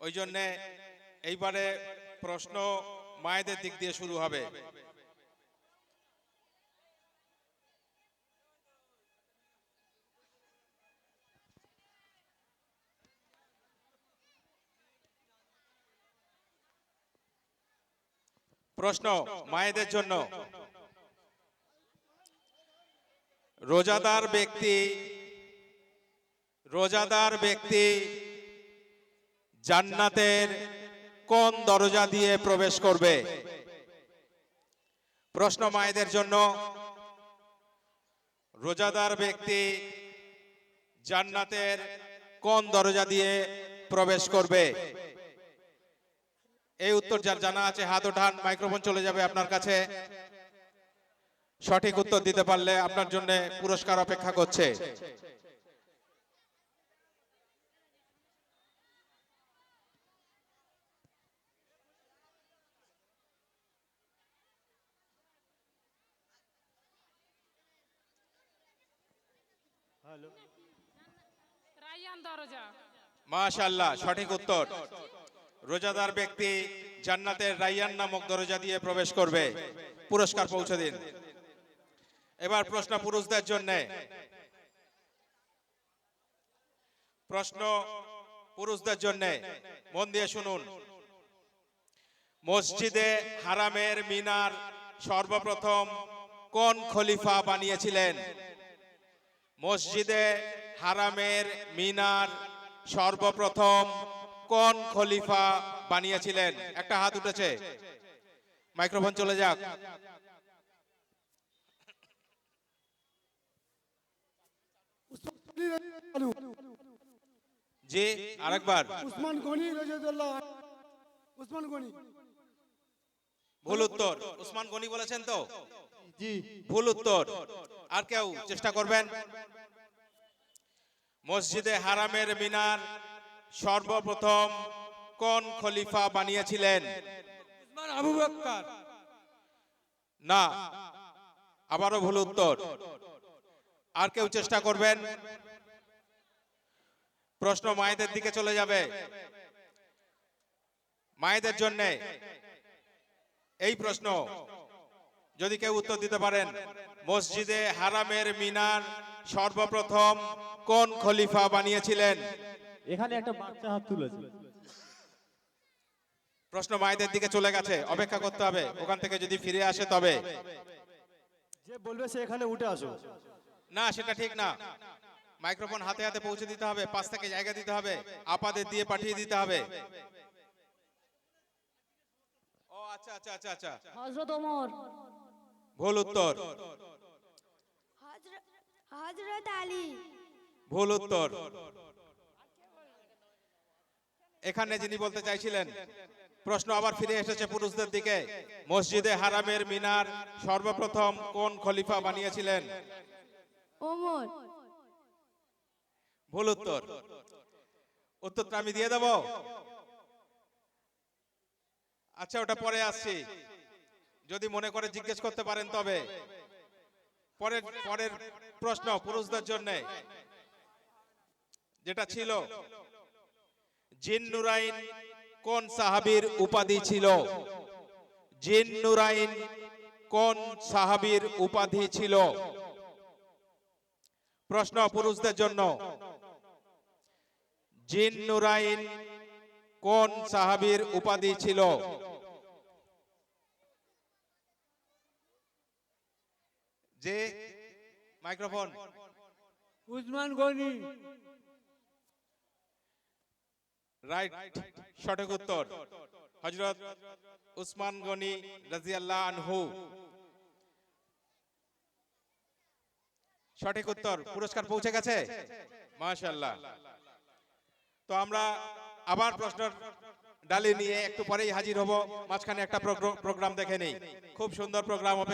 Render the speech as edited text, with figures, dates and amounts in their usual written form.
ওই জন্য এইবারে প্রশ্ন মায়েদের দিক দিয়ে শুরু হবে। প্রশ্ন মায়েদের জন্য। রোজাদার ব্যক্তি জান্নাতের কোন দরজা দিয়ে প্রবেশ করবে? প্রশ্ন মায়েদের জন্য। রোজাদার ব্যক্তি জান্নাতের কোন দরজা দিয়ে প্রবেশ করবে? এই উত্তর যার জানা আছে হাত ওঠান, মাইক্রোফোন চলে যাবে আপনার কাছে। সঠিক উত্তর দিতে পারলে আপনার জন্য পুরস্কার অপেক্ষা করছে। রায়্যান দরজা। মাশাআল্লাহ, সঠিক উত্তর। রোজাদার ব্যক্তি জান্নাতের রায়্যান নামক দরজা দিয়ে প্রবেশ করবে। পুরস্কার পৌঁছে দিন। এবার প্রশ্ন পুরুষদের জন্য। প্রশ্ন পুরুষদের জন্য, মন দিয়ে শুনুন। মসজিদে হারামের মিনার সর্বপ্রথম কোন খলিফা বানিয়েছিলেন? মসজিদে হারামের মিনার সর্বপ্রথম কোন খলিফা বানিয়েছিলেন? একটা হাত উঠেছে, মাইক্রোফোন চলে যাক। জি, আরেকবার। উসমান গনি রাদিয়াল্লাহু আনহু। উসমান গনি। ভুল উত্তর। উসমান গনি বলেছেন তো? জি। ভুল উত্তর। আর কেউ চেষ্টা করবেন? মসজিদে হারামের মিনার সর্বপ্রথম কোন খলিফা বানিয়েছিলেন? উসমান আবু বকর। না, আবারও ভুল উত্তর। আর কেউ চেষ্টা করবেন? প্রশ্ন মায়েদের দিকে চলে যাবে। মায়েদের জন্য এই প্রশ্ন, যদি কেউ উত্তর দিতে পারেন। মসজিদে হারামের মিনার সর্বপ্রথম কোন খলিফা বানিয়েছিলেন? এখানে একটা বাচ্চা হাত তুলেছে। প্রশ্ন মায়েদের দিকে চলে গেছে, অপেক্ষা করতে হবে। ওখান থেকে যদি ফিরে আসে তবে। যে বলবে সে এখানে উঠে আসো। না, সেটা ঠিক না। মাইক্রোফোন হাতে হাতে পৌঁছে দিতে হবে, পাশ থেকে জায়গা দিতে হবে, আপাদের দিয়ে পাঠিয়ে দিতে হবে। ও আচ্ছা আচ্ছা আচ্ছা আচ্ছা, হযরত ওমর। ভুল উত্তর। হযরত আলী। ভুল উত্তর। এখানে যিনি বলতে চাইছিলেন, প্রশ্ন আবার ফিরে এসেছে পুরুষদের দিকে। মসজিদে হারামের মিনার সর্বপ্রথম কোন খলিফা বানিয়েছিলেন? ওমর। ভুল উত্তর। উত্তরটা আমি দিয়ে দেব? আচ্ছা, ওটা পরে আসছি, যদি মনে করে জিজ্ঞেস করতে পারেন তবে। পরের প্রশ্ন পুরুষদের জন্য যেটা ছিল, জিন নুরাইন কোন সাহাবীর উপাধি ছিল? জিন নুরাইন কোন সাহাবীর উপাধি ছিল? প্রশ্ন পুরুষদের জন্য। জিন নুরাইন কোন সাহাবীর উপাধি ছিল? যে মাইক্রোফোন। উসমান গনি। রাইট, সঠিক উত্তর। হযরত উসমান গনি রাদিয়াল্লাহু আনহু। সঠিক উত্তর। পুরস্কার পৌঁছে গেছে। মাশাআল্লাহ। তো আমরা আবার প্রশ্নের ডালি নিয়ে একটু পরেই হাজির হব। মাঝখানে একটা প্রোগ্রাম দেখে নেই, খুব সুন্দর প্রোগ্রাম।